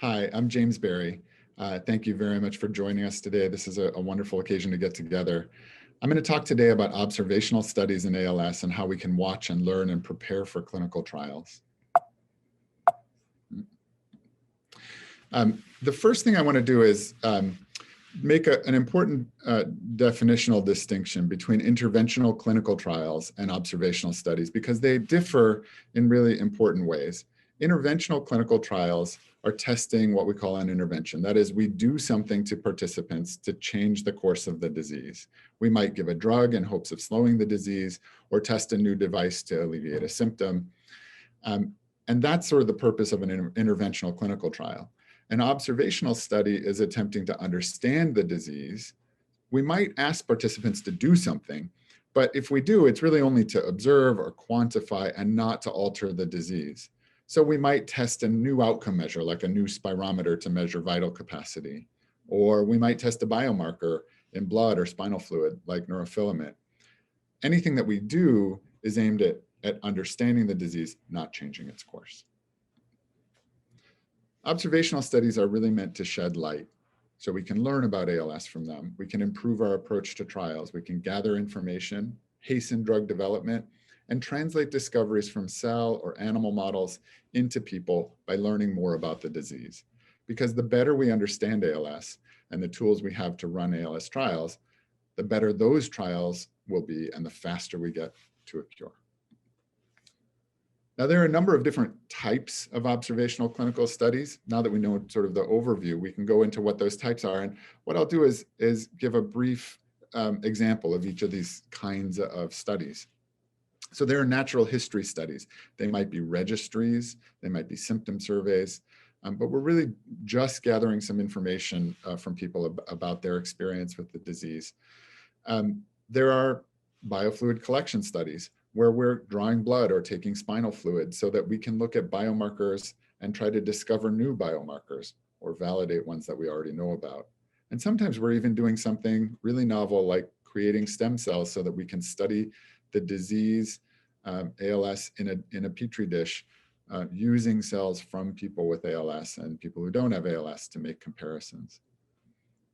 Hi, I'm James Barry. Thank you very much for joining us today. This is a wonderful occasion to get together. I'm going to talk today about observational studies in ALS and how we can watch and learn and prepare for clinical trials. The first thing I want to do is make an important definitional distinction between interventional clinical trials and observational studies because they differ in really important ways. Interventional clinical trials are testing what we call an intervention. That is, we do something to participants to change the course of the disease. We might give a drug in hopes of slowing the disease or test a new device to alleviate a symptom. And that's sort of the purpose of an interventional clinical trial. An observational study is attempting to understand the disease. We might ask participants to do something, but if we do, it's really only to observe or quantify and not to alter the disease. So we might test a new outcome measure, like a new spirometer to measure vital capacity, or we might test a biomarker in blood or spinal fluid, like neurofilament. Anything that we do is aimed at understanding the disease, not changing its course. Observational studies are really meant to shed light so we can learn about ALS from them. We can improve our approach to trials. We can gather information, hasten drug development, and translate discoveries from cell or animal models into people by learning more about the disease. Because the better we understand ALS and the tools we have to run ALS trials, the better those trials will be and the faster we get to a cure. Now, there are a number of different types of observational clinical studies. Now that we know sort of the overview, we can go into what those types are. And what I'll do is give a brief example of each of these kinds of studies. So there are natural history studies. They might be registries, they might be symptom surveys, but we're really just gathering some information from people about their experience with the disease. There are biofluid collection studies, where we're drawing blood or taking spinal fluid so that we can look at biomarkers and try to discover new biomarkers or validate ones that we already know about. And sometimes we're even doing something really novel like creating stem cells so that we can study the disease, ALS in a petri dish using cells from people with ALS and people who don't have ALS to make comparisons.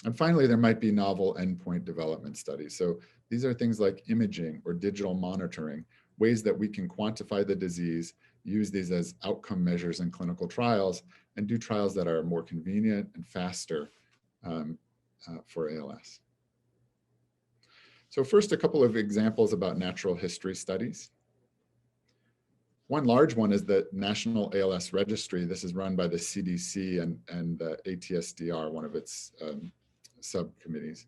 And finally, there might be novel endpoint development studies. So these are things like imaging or digital monitoring, ways that we can quantify the disease, use these as outcome measures in clinical trials, and do trials that are more convenient and faster for ALS. So first, a couple of examples about natural history studies. One large one is the National ALS Registry. This is run by the CDC and the ATSDR, one of its subcommittees.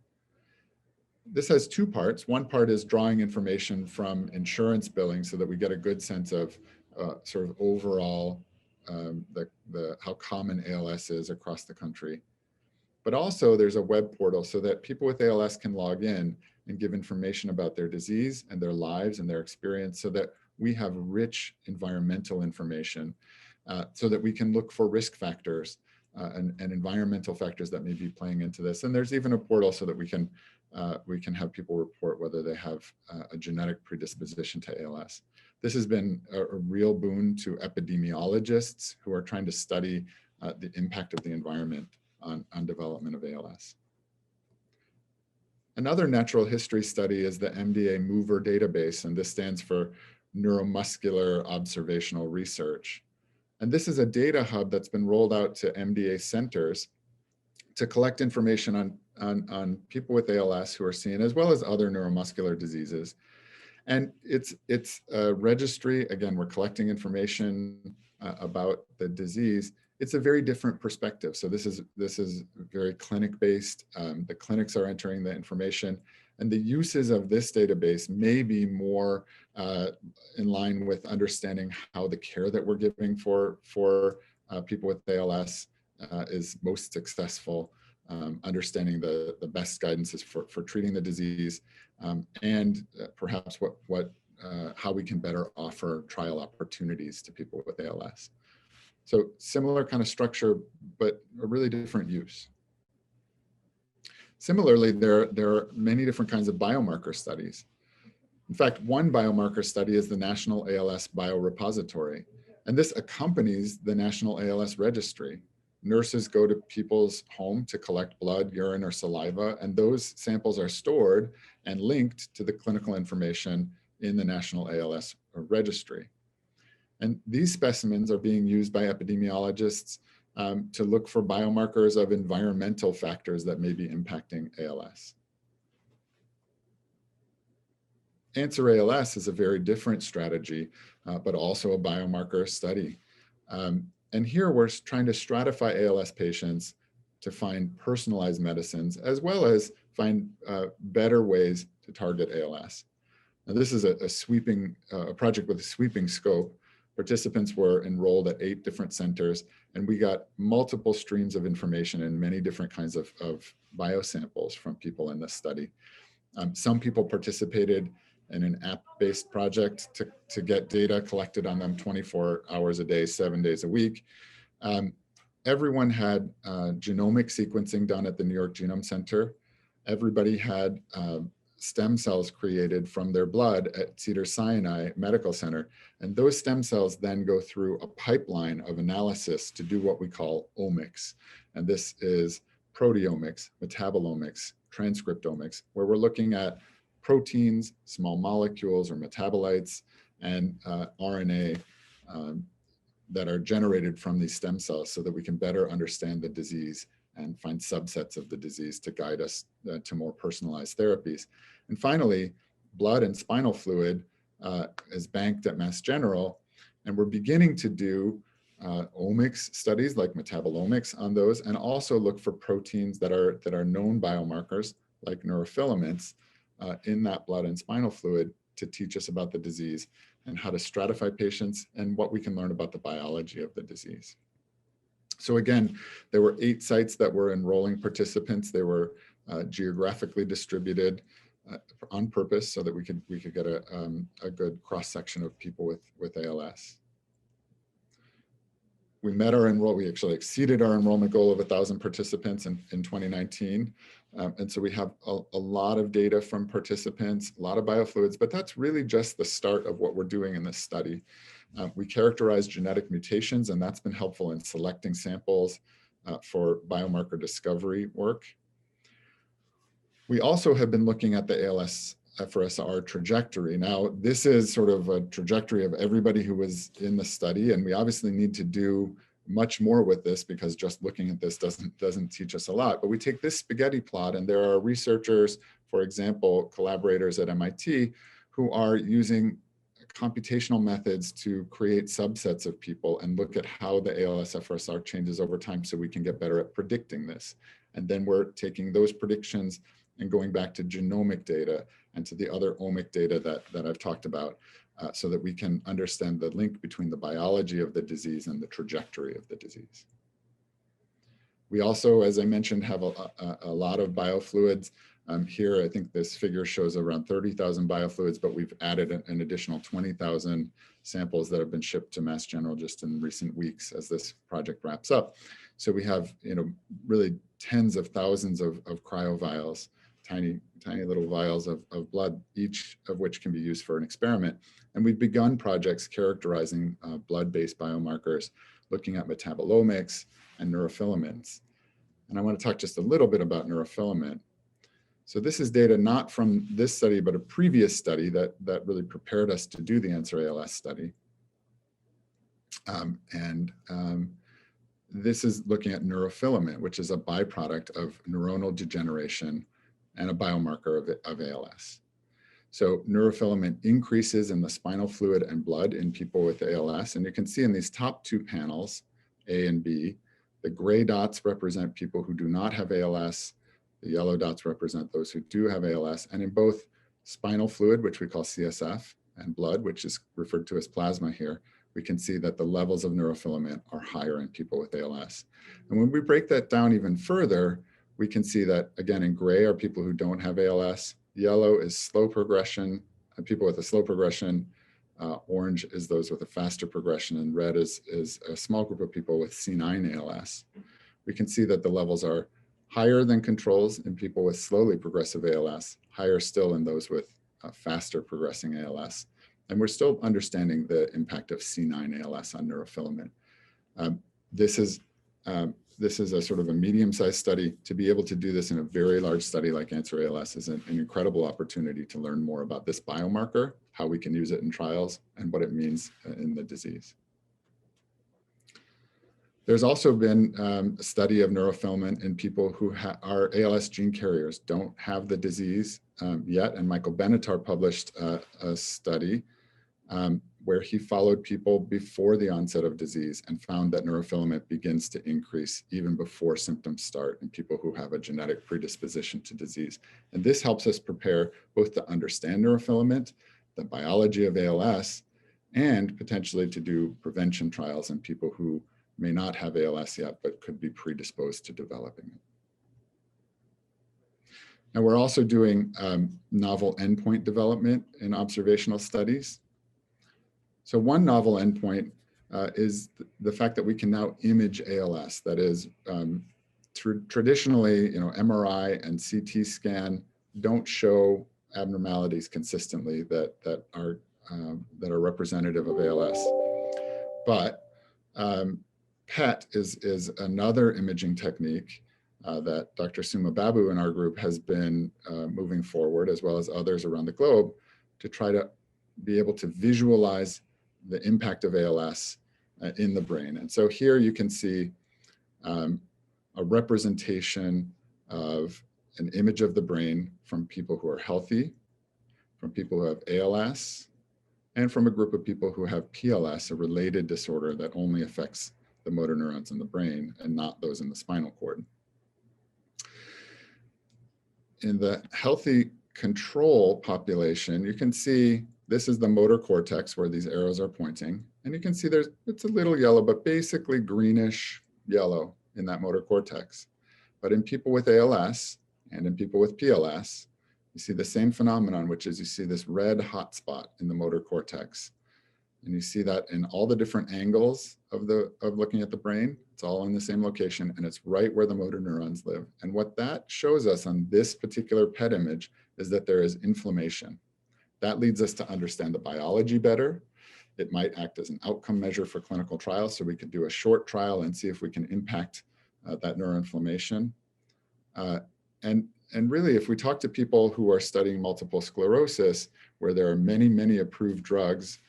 This has two parts. One part is drawing information from insurance billing so that we get a good sense of sort of overall how common ALS is across the country. But also there's a web portal so that people with ALS can log in and give information about their disease and their lives and their experience so that we have rich environmental information so that we can look for risk factors and environmental factors that may be playing into this. And there's even a portal so that we can have people report whether they have a genetic predisposition to ALS. This has been a real boon to epidemiologists who are trying to study the impact of the environment on development of ALS. Another natural history study is the MDA Mover database, and this stands for Neuromuscular Observational Research. And this is a data hub that's been rolled out to MDA centers to collect information on people with ALS who are seen, as well as other neuromuscular diseases. And it's a registry. Again, we're collecting information about the disease. It's a very different perspective. So this is very clinic-based. The clinics are entering the information, and the uses of this database may be more in line with understanding how the care that we're giving for people with ALS is most successful, understanding the best guidances for treating the disease, and perhaps how we can better offer trial opportunities to people with ALS. So similar kind of structure, but a really different use. Similarly, there are many different kinds of biomarker studies. In fact, one biomarker study is the National ALS Biorepository, and this accompanies the National ALS Registry. nurses go to people's home to collect blood, urine, or saliva, and those samples are stored and linked to the clinical information in the National ALS Registry. And these specimens are being used by epidemiologists to look for biomarkers of environmental factors that may be impacting ALS. Answer ALS is a very different strategy, but also a biomarker study. And here we're trying to stratify ALS patients to find personalized medicines, as well as find better ways to target ALS. Now, this is a project with a sweeping scope. Participants were enrolled at 8 different centers, and we got multiple streams of information and many different kinds of biosamples from people in this study. Some people participated in an app-based project to get data collected on them 24 hours a day, 7 days a week. Everyone had genomic sequencing done at the New York Genome Center. Everybody had stem cells created from their blood at Cedars-Sinai Medical Center. And those stem cells then go through a pipeline of analysis to do what we call omics. And this is proteomics, metabolomics, transcriptomics, where we're looking at proteins, small molecules or metabolites, and RNA that are generated from these stem cells so that we can better understand the disease and find subsets of the disease to guide us to more personalized therapies. And finally, blood and spinal fluid is banked at Mass General, and we're beginning to do omics studies like metabolomics on those, and also look for proteins that are known biomarkers like neurofilaments in that blood and spinal fluid to teach us about the disease and how to stratify patients and what we can learn about the biology of the disease. So again, there were 8 sites that were enrolling participants. They were geographically distributed on purpose so that we could get a good cross-section of people with ALS. We met our we actually exceeded our enrollment goal of 1,000 participants in 2019. And so we have a lot of data from participants, a lot of biofluids, but that's really just the start of what we're doing in this study. We characterize genetic mutations, and that's been helpful in selecting samples for biomarker discovery work. We also have been looking at the ALS FRSR trajectory. Now, this is sort of a trajectory of everybody who was in the study, and we obviously need to do much more with this because just looking at this doesn't teach us a lot. But we take this spaghetti plot, and there are researchers, for example, collaborators at MIT, who are using computational methods to create subsets of people and look at how the ALS FRSR changes over time so we can get better at predicting this. And then we're taking those predictions and going back to genomic data and to the other omic data that I've talked about so that we can understand the link between the biology of the disease and the trajectory of the disease. We also, as I mentioned, have a lot of biofluids. Here, I think this figure shows around 30,000 biofluids, but we've added an additional 20,000 samples that have been shipped to Mass General just in recent weeks as this project wraps up. So we have, really tens of thousands of cryovials, tiny little vials of blood, each of which can be used for an experiment. And we've begun projects characterizing blood-based biomarkers, looking at metabolomics and neurofilaments. And I want to talk just a little bit about neurofilament. So this is data not from this study, but a previous study that really prepared us to do the Answer ALS study. This is looking at neurofilament, which is a byproduct of neuronal degeneration and a biomarker of ALS. So neurofilament increases in the spinal fluid and blood in people with ALS. And you can see in these top 2 panels, A and B, the gray dots represent people who do not have ALS. The yellow dots represent those who do have ALS. And in both spinal fluid, which we call CSF, and blood, which is referred to as plasma here, we can see that the levels of neurofilament are higher in people with ALS. And when we break that down even further, we can see that, again, in gray are people who don't have ALS. Yellow is slow progression, people with a slow progression. Orange is those with a faster progression, and red is a small group of people with C9 ALS. We can see that the levels are higher than controls in people with slowly progressive ALS, higher still in those with faster progressing ALS. And we're still understanding the impact of C9 ALS on neurofilament. This this is a sort of a medium-sized study. To be able to do this in a very large study like Answer ALS is an incredible opportunity to learn more about this biomarker, how we can use it in trials, and what it means in the disease. There's also been a study of neurofilament in people who are ALS gene carriers, don't have the disease yet. And Michael Benatar published a study where he followed people before the onset of disease and found that neurofilament begins to increase even before symptoms start in people who have a genetic predisposition to disease. And this helps us prepare both to understand neurofilament, the biology of ALS, and potentially to do prevention trials in people who may not have ALS yet, but could be predisposed to developing it. Now, we're also doing novel endpoint development in observational studies. So one novel endpoint is the fact that we can now image ALS. That is, traditionally, MRI and CT scan don't show abnormalities consistently that are representative of ALS. But PET is another imaging technique that Dr. Suma Babu in our group has been moving forward, as well as others around the globe, to try to be able to visualize the impact of ALS in the brain. And so here you can see a representation of an image of the brain from people who are healthy, from people who have ALS, and from a group of people who have PLS, a related disorder that only affects the motor neurons in the brain and not those in the spinal cord. In the healthy control population, you can see this is the motor cortex where these arrows are pointing. And you can see it's a little yellow, but basically greenish yellow in that motor cortex. But in people with ALS and in people with PLS, you see the same phenomenon, which is you see this red hot spot in the motor cortex. And you see that in all the different angles of looking at the brain. It's all in the same location, and it's right where the motor neurons live. And what that shows us on this particular PET image is that there is inflammation. That leads us to understand the biology better. It might act as an outcome measure for clinical trials, so we could do a short trial and see if we can impact that neuroinflammation. And really, if we talk to people who are studying multiple sclerosis, where there are many, many approved drugs,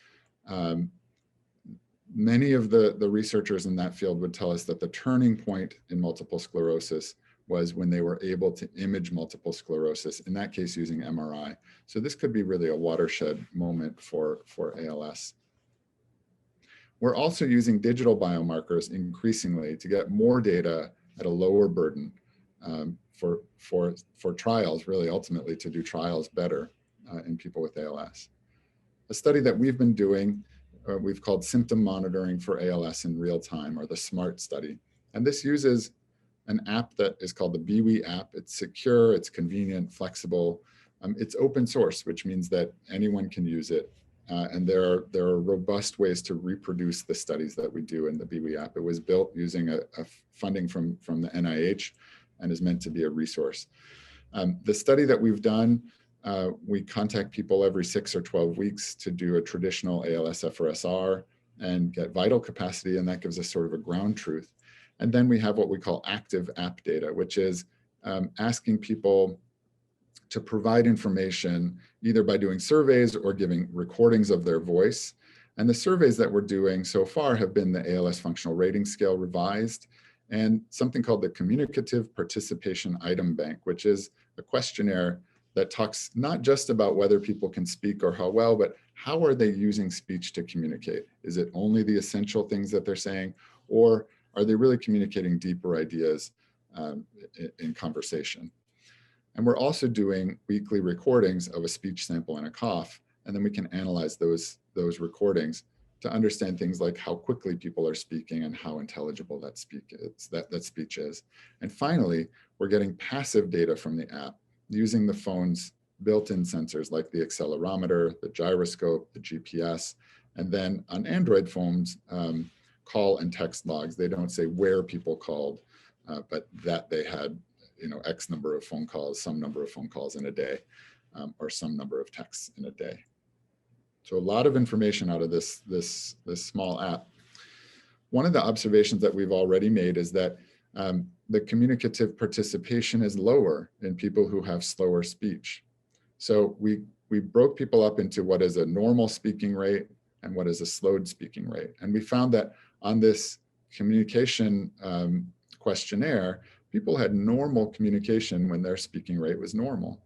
many of the researchers in that field would tell us that the turning point in multiple sclerosis was when they were able to image multiple sclerosis, in that case using MRI. So this could be really a watershed moment for ALS. We're also using digital biomarkers increasingly to get more data at a lower burden for trials, really ultimately to do trials better in people with ALS. A study that we've been doing, we've called symptom monitoring for ALS in real time, or the SMART study. And this uses an app that is called the BWI app. It's secure, it's convenient, flexible. It's open source, which means that anyone can use it. And there are robust ways to reproduce the studies that we do in the BWI app. It was built using a funding from the NIH and is meant to be a resource. The study that we've done, we contact people every 6 or 12 weeks to do a traditional ALS-FRSR and get vital capacity, and that gives us sort of a ground truth. And then we have what we call active app data, which is asking people to provide information either by doing surveys or giving recordings of their voice. And the surveys that we're doing so far have been the ALS Functional Rating Scale revised and something called the Communicative Participation Item Bank, which is a questionnaire that talks not just about whether people can speak or how well, but how are they using speech to communicate? Is it only the essential things that they're saying, or are they really communicating deeper ideas in conversation? And we're also doing weekly recordings of a speech sample and a cough, and then we can analyze those recordings to understand things like how quickly people are speaking and how intelligible that speech is. And finally, we're getting passive data from the app using the phone's built-in sensors like the accelerometer, the gyroscope, the GPS, and then on Android phones, call and text logs. They don't say where people called, but that they had X number of phone calls, some number of phone calls in a day, or some number of texts in a day. So a lot of information out of this small app. One of the observations that we've already made is that The communicative participation is lower in people who have slower speech. So we broke people up into what is a normal speaking rate and what is a slowed speaking rate. And we found that on this communication questionnaire, people had normal communication when their speaking rate was normal.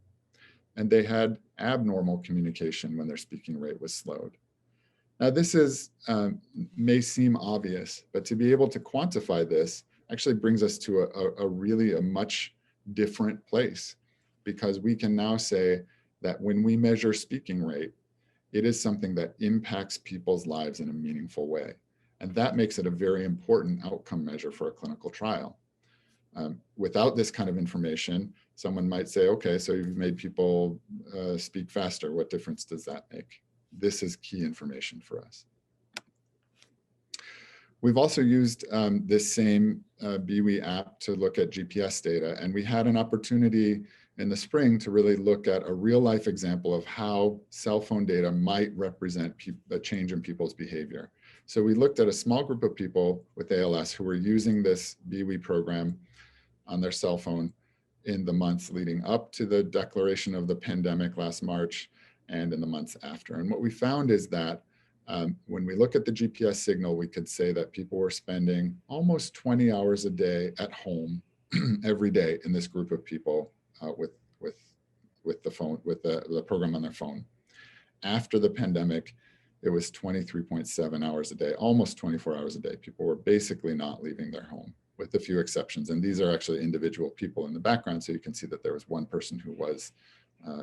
And they had abnormal communication when their speaking rate was slowed. Now this is, may seem obvious, but to be able to quantify this actually brings us to a really much different place, because we can now say that when we measure speaking rate, it is something that impacts people's lives in a meaningful way. And that makes it a very important outcome measure for a clinical trial. Without this kind of information, someone might say, okay, so you've made people speak faster. What difference does that make? This is key information for us. We've also used this same BWI app to look at GPS data, and we had an opportunity in the spring to really look at a real life example of how cell phone data might represent a change in people's behavior. So we looked at a small group of people with ALS who were using this BWI program on their cell phone in the months leading up to the declaration of the pandemic last March and in the months after. And what we found is that when we look at the GPS signal, we could say that people were spending almost 20 hours a day at home every day in this group of people with the phone, with the program on their phone. After the pandemic, it was 23.7 hours a day, almost 24 hours a day. People were basically not leaving their home, with a few exceptions. And these are actually individual people in the background. So you can see that there was one person who was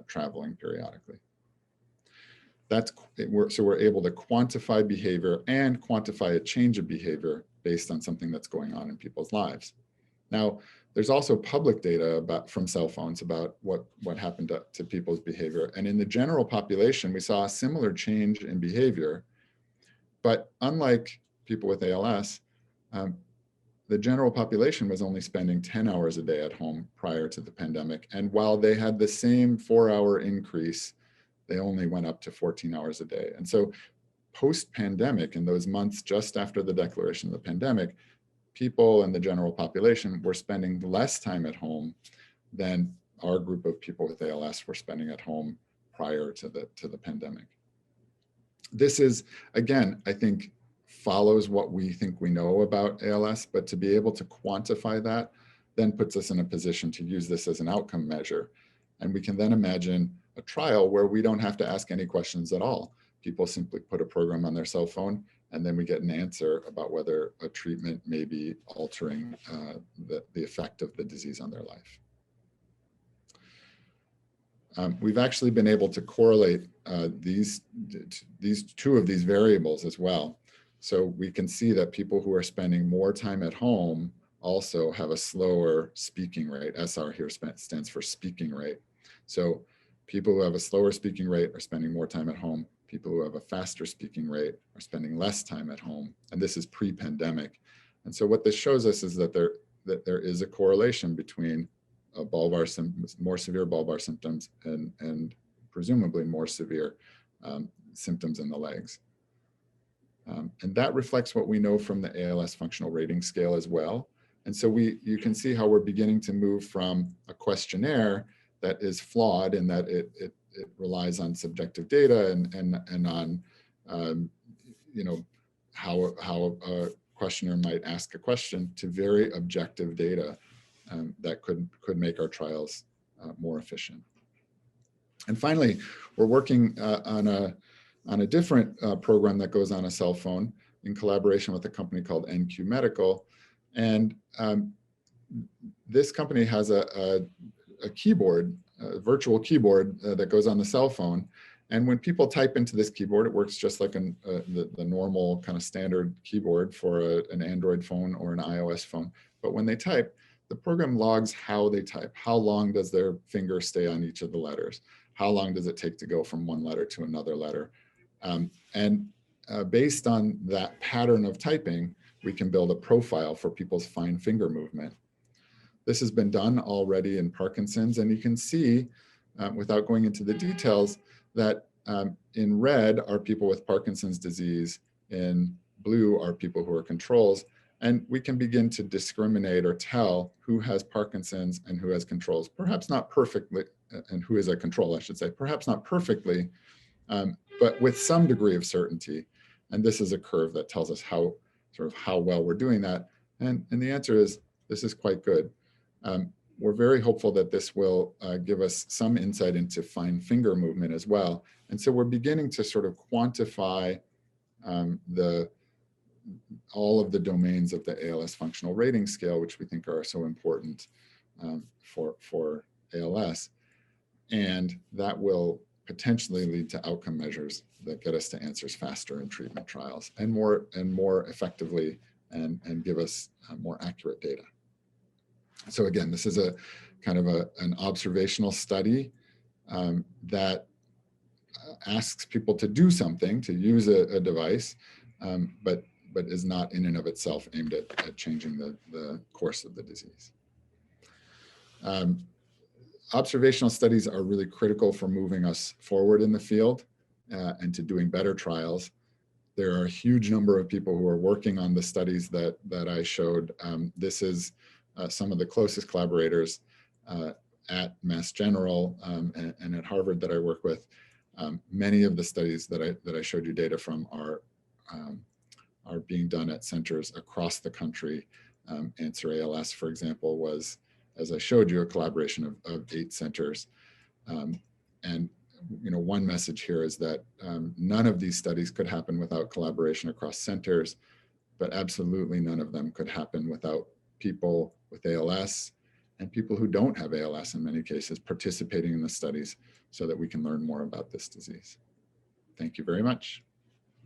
traveling periodically. So we're able to quantify behavior and quantify a change of behavior based on something that's going on in people's lives. Now, there's also public data from cell phones about what happened to people's behavior. And in the general population, we saw a similar change in behavior. But unlike people with ALS, the general population was only spending 10 hours a day at home prior to the pandemic. And while they had the same 4-hour increase, they only went up to 14 hours a day. And so post-pandemic, in those months just after the declaration of the pandemic, people in the general population were spending less time at home than our group of people with ALS were spending at home prior to the pandemic. This is, again, I think, follows what we think we know about ALS, but to be able to quantify that then puts us in a position to use this as an outcome measure. And we can then imagine a trial where we don't have to ask any questions at all. People simply put a program on their cell phone, and then we get an answer about whether a treatment may be altering the effect of the disease on their life. We've actually been able to correlate these two of these variables as well. So we can see that people who are spending more time at home also have a slower speaking rate. SR here stands for speaking rate. So people who have a slower speaking rate are spending more time at home. People who have a faster speaking rate are spending less time at home. And this is pre-pandemic. And so what this shows us is that there is a correlation between more severe bulbar symptoms and presumably more severe symptoms in the legs. And that reflects what we know from the ALS functional rating scale as well. And so you can see how we're beginning to move from a questionnaire that is flawed in that it relies on subjective data and on how a questioner might ask a question, to very objective data that could make our trials more efficient. And finally, we're working on a different program that goes on a cell phone in collaboration with a company called NQ Medical. And this company has a keyboard, a virtual keyboard that goes on the cell phone. And when people type into this keyboard, it works just like the normal kind of standard keyboard for an Android phone or an iOS phone. But when they type, the program logs how they type. How long does their finger stay on each of the letters? How long does it take to go from one letter to another letter? Based on that pattern of typing, we can build a profile for people's fine finger movement. This has been done already in Parkinson's, and you can see, without going into the details, that in red are people with Parkinson's disease, in blue are people who are controls, And we can begin to discriminate or tell who has Parkinson's and who has controls, perhaps not perfectly, and who is a control, I should say, perhaps not perfectly, but with some degree of certainty. And this is a curve that tells us how well we're doing that. And the answer is, this is quite good. We're very hopeful that this will give us some insight into fine finger movement as well. And so we're beginning to sort of quantify all of the domains of the ALS functional rating scale, which we think are so important for ALS. And that will potentially lead to outcome measures that get us to answers faster in treatment trials and more effectively, and give us more accurate data. So again, this is a kind of an observational study that asks people to do something, to use a device, but is not in and of itself aimed at changing the course of the disease. Observational studies are really critical for moving us forward in the field and to doing better trials. There are a huge number of people who are working on the studies that I showed. This is some of the closest collaborators at Mass General and at Harvard that I work with. Many of the studies that I showed you data from are being done at centers across the country. Answer ALS, for example, was, as I showed you, a collaboration of 8 centers. And one message here is that none of these studies could happen without collaboration across centers, but absolutely none of them could happen without people with ALS and people who don't have ALS in many cases participating in the studies so that we can learn more about this disease. Thank you very much.